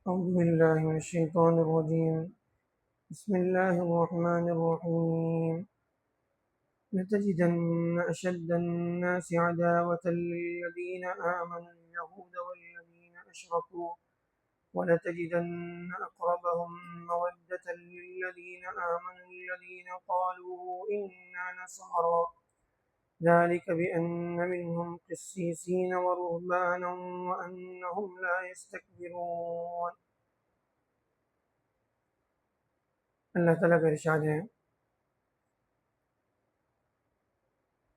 أعوذ بالله من الشيطان الرجيم. بسم الله الرحمن الرحيم. لتجدن أشد الناس عداوة للذين آمنوا اليهود والذين أشركوا ولتجدن أقربهم مودة للذين آمنوا الذين قالوا إنا نصارى ذلك بأن منهم قسيسين ورهبانا وأنهم لا يستكبرون. اللہ تعالیٰ کا ارشاد ہے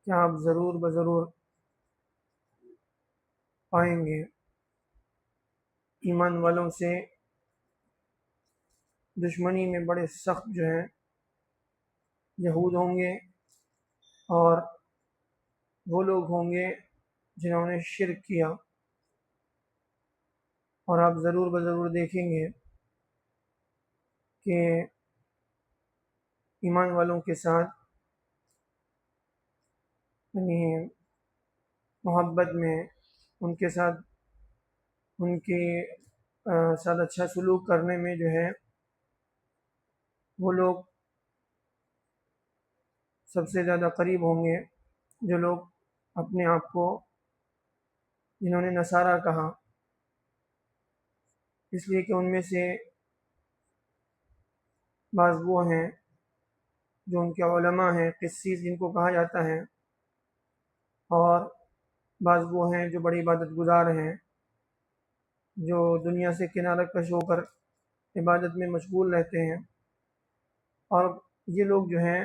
کہ آپ ضرور بضرور پائیں گے ایمان والوں سے دشمنی میں بڑے سخت جو ہیں یہود ہوں گے، اور وہ لوگ ہوں گے جنہوں نے شرک کیا، اور آپ ضرور بضرور دیکھیں گے کہ ایمان والوں کے ساتھ یعنی محبت میں ان کے ساتھ ان کے ساتھ اچھا سلوک کرنے میں جو ہے وہ لوگ سب سے زیادہ قریب ہوں گے، جو لوگ اپنے آپ کو جنہوں نے نصارہ کہا، اس لیے کہ ان میں سے بعض وہ ہیں جو ان کے علماء ہیں، قسیس جن کو کہا جاتا ہے، اور بعض وہ ہیں جو بڑی عبادت گزار ہیں، جو دنیا سے کنارہ کش ہو کر عبادت میں مشغول رہتے ہیں، اور یہ لوگ جو ہیں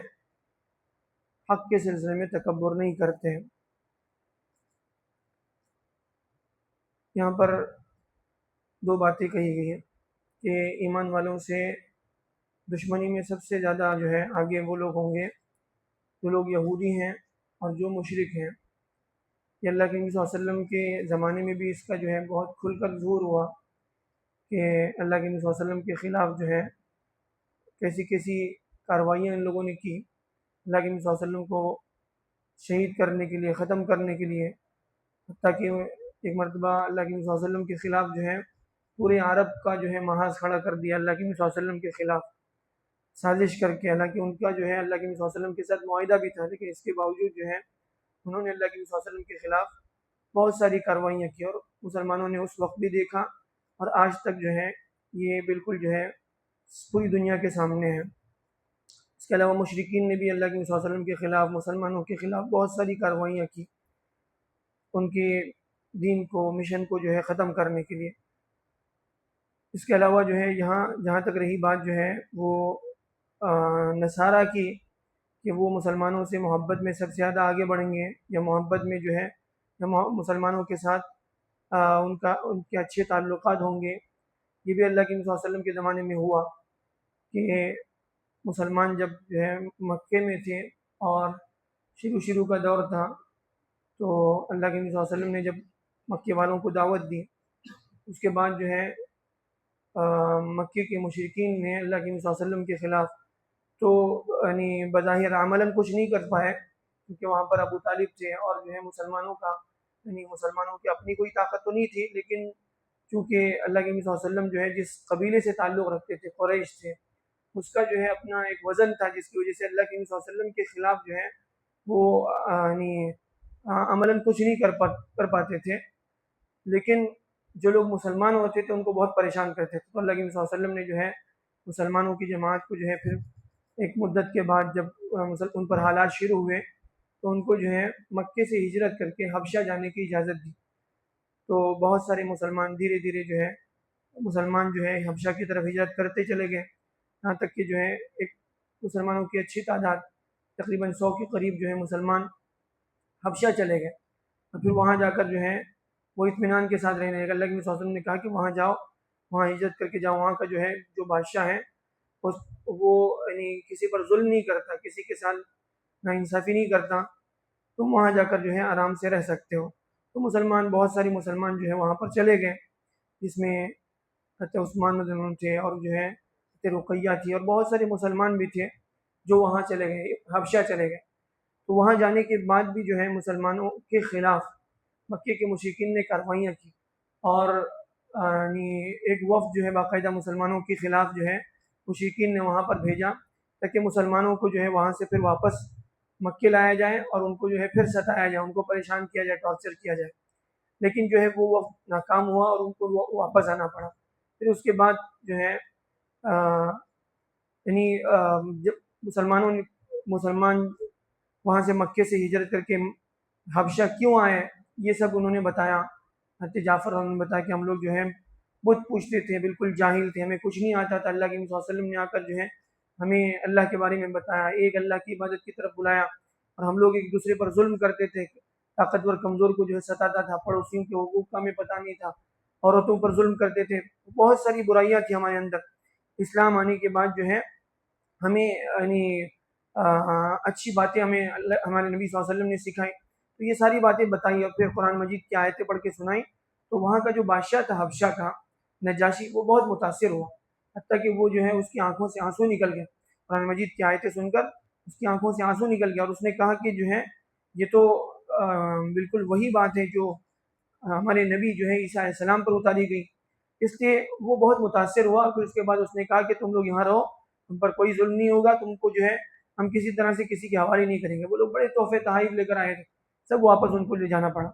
حق کے سلسلے میں تکبر نہیں کرتے. یہاں پر دو باتیں کہی گئی ہیں کہ ایمان والوں سے دشمنی میں سب سے زیادہ جو ہے آگے وہ لوگ ہوں گے جو لوگ یہودی ہیں اور جو مشرک ہیں. یہ اللہ کے نبی صلی اللہ علیہ وسلم کے زمانے میں بھی اس کا جو ہے بہت کھل کر ظہور ہوا کہ اللہ کے نبی صلی اللہ علیہ وسلم کے خلاف جو ہے کیسی کیسی کارروائیاں ان لوگوں نے کی اللہ کے نبی صلی اللہ علیہ وسلم کو شہید کرنے کے لیے، ختم کرنے کے لیے، حتیٰ کہ ایک مرتبہ اللہ کے نبی صلی اللہ علیہ وسلم کے خلاف جو ہے پورے عرب کا جو ہے محاذ کھڑا کر دیا اللہ کے نبی صلی اللہ علیہ وسلم کے خلاف سازش کر کے. حالانکہ ان کا جو ہے اللہ کے نبی صلی اللہ علیہ وسلم کے ساتھ معاہدہ بھی تھا، لیکن اس کے باوجود جو ہے انہوں نے اللہ کے نبی صلی اللہ علیہ وسلم کے خلاف بہت ساری کارروائیاں کی، اور مسلمانوں نے اس وقت بھی دیکھا اور آج تک جو ہے یہ بالکل جو ہے پوری دنیا کے سامنے ہے. اس کے علاوہ مشرکین نے بھی اللہ کے نبی صلی اللہ علیہ وسلم کے خلاف، مسلمانوں کے خلاف بہت ساری کارروائیاں کی ان کے دین کو، مشن کو جو ہے ختم کرنے کے لیے. اس کے علاوہ جو ہے یہاں جہاں تک رہی بات جو ہے وہ نصارہ کی کہ وہ مسلمانوں سے محبت میں سب سے زیادہ آگے بڑھیں گے، یا محبت میں جو ہے مسلمانوں کے ساتھ ان کے اچھے تعلقات ہوں گے. یہ بھی اللہ کے نبی صلی اللہ علیہ وسلم کے زمانے میں ہوا کہ مسلمان جب جو ہے مکے میں تھے اور شروع کا دور تھا، تو اللہ کے نبی صلی اللہ علیہ وسلم نے جب مکے والوں کو دعوت دی، اس کے بعد جو ہے مکے کے مشرکین نے اللہ کے نبی صلی اللہ علیہ وسلم کے خلاف تو یعنی بظاہر عملاً کچھ نہیں کر پائے، کیونکہ وہاں پر ابو طالب تھے، اور جو ہے مسلمانوں کی اپنی کوئی طاقت تو نہیں تھی، لیکن چونکہ اللہ کے نبی صلی اللہ علیہ وسلم جو ہے جس قبیلے سے تعلق رکھتے تھے، قریش تھے، اس کا جو ہے اپنا ایک وزن تھا، جس کی وجہ سے اللہ کے نبی صلی اللہ علیہ وسلم کے خلاف جو ہے وہ یعنی عملاً کچھ نہیں کر پاتے تھے. لیکن جو لوگ مسلمان ہوتے تھے ان کو بہت پریشان کرتے تھے. تو اللہ کے نبی صلی اللہ علیہ وسلم نے جو ہے مسلمانوں کی جماعت کو جو ہے پھر ایک مدت کے بعد جب ان پر حالات شروع ہوئے تو ان کو جو ہے مکے سے ہجرت کر کے حبشہ جانے کی اجازت دی. تو بہت سارے مسلمان دھیرے دھیرے جو ہے جو ہے حبشہ کی طرف ہجرت کرتے چلے گئے، یہاں تک کہ جو ہے ایک مسلمانوں کی اچھی تعداد تقریباً 100 کے قریب جو ہے مسلمان حبشہ چلے گئے، اور پھر وہاں جا کر جو ہے وہ اطمینان کے ساتھ رہنے لگے. اللہ کے نبی صلی اللہ علیہ وسلم نے کہا کہ وہاں جاؤ، وہاں ہجرت کر کے جاؤ، وہاں کا جو ہے جو بادشاہ ہے وہ یعنی کسی پر ظلم نہیں کرتا، کسی کے ساتھ ناانصافی نہیں کرتا، تم وہاں جا کر جو ہے آرام سے رہ سکتے ہو. تو بہت ساری مسلمان جو ہے وہاں پر چلے گئے، جس میں حضرت عثمان رضی اللہ عنہ تھے، اور جو ہے حضرت رقیہ تھی، اور بہت سارے مسلمان بھی تھے جو وہاں چلے گئے، حبشہ چلے گئے. تو وہاں جانے کے بعد بھی جو ہے مسلمانوں کے خلاف مکے کے مشرکین نے کارروائیاں کی، اور یعنی ایک وفد جو ہے باقاعدہ مسلمانوں کے خلاف جو ہے مشرکین نے وہاں پر بھیجا، تاکہ مسلمانوں کو جو ہے وہاں سے پھر واپس مکے لایا جائے اور ان کو جو ہے پھر ستایا جائے، ان کو پریشان کیا جائے، ٹارچر کیا جائے، لیکن جو ہے وہ وقت ناکام ہوا اور ان کو واپس آنا پڑا۔ پھر اس کے بعد جو ہے یعنی جب مسلمان وہاں سے مکے سے ہجرت کر کے حبشہ کیوں آئے، یہ سب انہوں نے بتایا۔ حضرت جعفر انہوں نے بتایا کہ ہم لوگ جو ہے بت پوچھتے تھے، بالکل جاہل تھے، ہمیں کچھ نہیں آتا تھا۔ اللہ کے نبی صلی اللہ علیہ وسلم نے آ کر جو ہے ہمیں اللہ کے بارے میں بتایا، ایک اللہ کی عبادت کی طرف بلایا، اور ہم لوگ ایک دوسرے پر ظلم کرتے تھے، طاقتور کمزور کو جو ہے ستاتا تھا، پڑوسیوں کے حقوق کا ہمیں پتہ نہیں تھا، عورتوں پر ظلم کرتے تھے، بہت ساری برائیاں تھیں ہمارے اندر۔ اسلام آنے کے بعد جو ہے ہمیں یعنی اچھی باتیں ہمیں ہمارے نبی صلی اللہ علیہ وسلم نے سکھائی، تو یہ ساری باتیں بتائیں اور پھر قرآن مجید کی آیتیں پڑھ کے سنائیں۔ تو وہاں کا جو بادشاہ تھا حبشہ کا، نجاشی، وہ بہت متاثر ہوا، حتیٰ کہ وہ جو ہے اس کی آنکھوں سے آنسو نکل گئے قرآن مجید کی آیتیں سن کر، اس کی آنکھوں سے آنسو نکل گیا، اور اس نے کہا کہ جو ہے یہ تو بالکل وہی بات ہے جو ہمارے نبی جو ہے عیسیٰ علیہ السلام پر اتاری گئی۔ اس لیے وہ بہت متاثر ہوا، پھر اس کے بعد اس نے کہا کہ تم لوگ یہاں رہو، تم پر کوئی ظلم نہیں ہوگا، تم کو جو ہے ہم کسی طرح سے کسی کے حوالے نہیں کریں گے۔ وہ لوگ بڑے تحفے تحائف لے کر آئے تھے، سب واپس ان کو لے جانا پڑا۔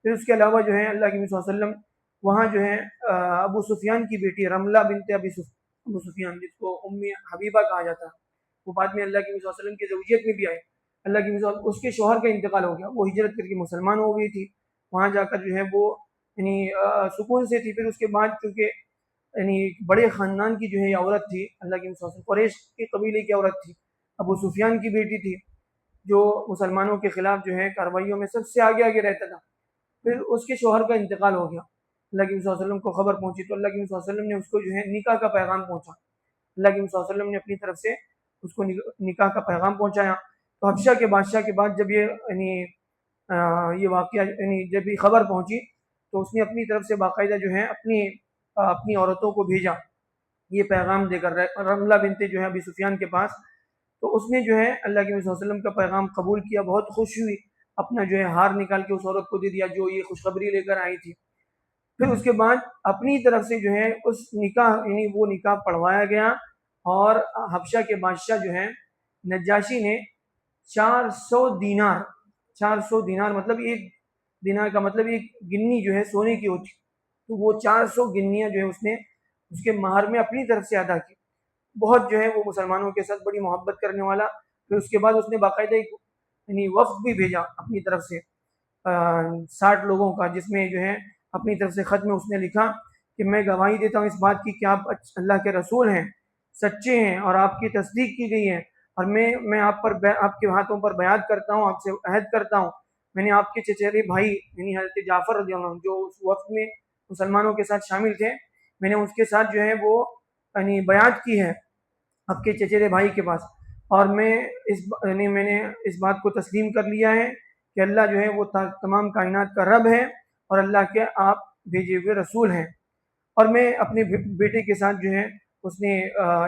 پھر اس کے علاوہ جو ہے اللہ کے نبی صلی اللہ علیہ وسلم وہاں جو ہے ابو سفیان کی بیٹی رملہ بنت ابو سفیان، جس کو ام حبیبہ کہا جاتا ہے، وہ بعد میں اللہ کے نبی صلی اللہ علیہ وسلم کی زوجیت میں بھی آئے۔ اللہ کے نبی صلی اللہ علیہ وسلم، اس کے شوہر کا انتقال ہو گیا، وہ ہجرت کر کے مسلمان ہو گئی تھی، وہاں جا کر جو ہے وہ یعنی سکون سے تھی۔ پھر اس کے بعد چونکہ یعنی بڑے خاندان کی جو ہے یہ عورت تھی، اللہ کے نبی صلی اللہ علیہ وسلم قریش کے قبیلے کی عورت تھی، ابو سفیان کی بیٹی تھی، جو مسلمانوں کے خلاف جو ہے کارروائیوں میں سب سے آگے آگے رہتا تھا۔ پھر اس کے شوہر کا انتقال ہو گیا، اللہ کے نبی صلی اللہ علیہ وسلم کو خبر پہنچی، تو اللہ کے نبی صلی اللہ علیہ وسلم نے اس کو جو ہے نکاح کا پیغام پہنچا، اللہ کے نبی صلی اللہ علیہ وسلم نے اپنی طرف سے اس کو نکاح کا پیغام پہنچایا۔ تو حبشہ کے بادشاہ کے بعد جب یہ واقعہ یعنی جب یہ خبر پہنچی، تو اس نے اپنی طرف سے باقاعدہ جو ہے اپنی عورتوں کو بھیجا یہ پیغام دے کر، رملہ بنت جو ہے ابی سفیان کے پاس۔ تو اس نے جو ہے اللہ کے نبی صلی اللہ علیہ وسلم کا پیغام قبول کیا، بہت خوش ہوئی، اپنا جو ہے ہار نکال کے اس عورت کو دے دیا جو یہ خوشخبری لے کر آئی تھی۔ پھر اس کے بعد اپنی طرف سے جو ہے اس نکاح یعنی وہ نکاح پڑھوایا گیا، اور حبشہ کے بادشاہ جو ہے نجاشی نے 400 دینار مطلب ایک دینار کا مطلب ایک گنی جو ہے سونے کی ہوتی، تو وہ 400 گنیاں جو ہے اس نے اس کے مہر میں اپنی طرف سے ادا کی۔ بہت جو ہے وہ مسلمانوں کے ساتھ بڑی محبت کرنے والا۔ پھر اس کے بعد اس نے باقاعدہ ایک یعنی وفد بھی بھیجا اپنی طرف سے 60 لوگوں کا، جس میں جو ہے اپنی طرف سے خط میں اس نے لکھا کہ میں گواہی دیتا ہوں اس بات کی کہ آپ اللہ کے رسول ہیں، سچے ہیں، اور آپ کی تصدیق کی گئی ہے، اور میں آپ کے ہاتھوں پر بیعت کرتا ہوں، آپ سے عہد کرتا ہوں، میں نے آپ کے چچیرے بھائی یعنی حضرت جعفر رضی اللہ عنہ جو اس وقت میں مسلمانوں کے ساتھ شامل تھے، میں نے اس کے ساتھ جو ہے وہ یعنی بیعت کی ہے آپ کے چچیرے بھائی کے پاس، اور میں نے اس بات کو تسلیم کر لیا ہے کہ اللہ جو ہے وہ تمام کائنات کا رب ہے، اور اللہ کے آپ بھیجے ہوئے رسول ہیں۔ اور میں اپنے بیٹے کے ساتھ جو ہے اس نے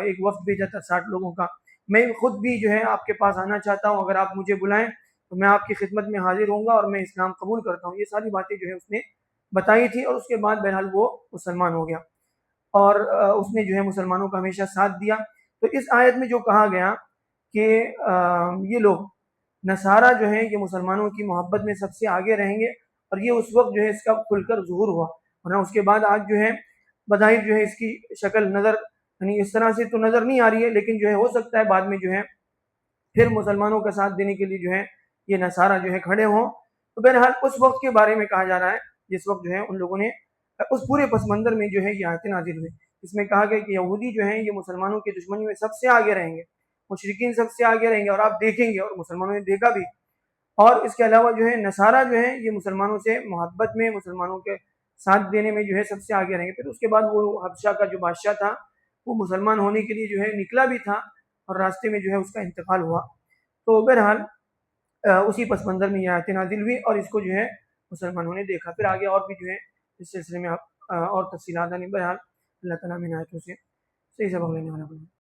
ایک وفد بھیجا تھا 60 لوگوں کا، میں خود بھی جو ہے آپ کے پاس آنا چاہتا ہوں، اگر آپ مجھے بلائیں تو میں آپ کی خدمت میں حاضر ہوں گا، اور میں اسلام قبول کرتا ہوں۔ یہ ساری باتیں جو ہے اس نے بتائی تھی، اور اس کے بعد بہرحال وہ مسلمان ہو گیا، اور اس نے جو ہے مسلمانوں کا ہمیشہ ساتھ دیا۔ تو اس آیت میں جو کہا گیا کہ یہ لوگ نصارہ جو ہیں یہ مسلمانوں کی محبت میں سب سے آگے رہیں گے، اور یہ اس وقت جو ہے اس کا کھل کر ظہور ہوا، ورنہ اس کے بعد آج جو ہے بظاہر جو ہے اس کی شکل نظر یعنی اس طرح سے تو نظر نہیں آ رہی ہے، لیکن جو ہے ہو سکتا ہے بعد میں جو ہے پھر مسلمانوں کا ساتھ دینے کے لیے جو ہے یہ نصارہ جو ہے کھڑے ہوں۔ تو بہرحال اس وقت کے بارے میں کہا جا رہا ہے جس وقت جو ہے ان لوگوں نے اس پورے پس منظر میں جو ہے یہ آیتیں نازل ہوئی، اس میں کہا گیا کہ یہودی جو ہیں یہ مسلمانوں کی دشمنی میں سب سے آگے رہیں گے، مشرکین سب سے آگے رہیں گے، اور آپ دیکھیں گے، اور مسلمانوں نے دیکھا بھی۔ اور اس کے علاوہ جو ہے نصارہ جو ہیں یہ مسلمانوں سے محبت میں، مسلمانوں کے ساتھ دینے میں جو ہے سب سے آگے رہیں گے۔ پھر اس کے بعد وہ حبشہ کا جو بادشاہ تھا وہ مسلمان ہونے کے لیے جو ہے نکلا بھی تھا، اور راستے میں جو ہے اس کا انتقال ہوا۔ تو بہرحال اسی پس منظر میں یہ آیتیں نازل ہوئی، اور اس کو جو ہے مسلمانوں نے دیکھا۔ پھر آگے اور بھی جو ہے اس سلسلے میں اور تفصیلات آنی، بہرحال اللہ تعالیٰ میں آیتوں سے صحیح سبق لینے والا بنا۔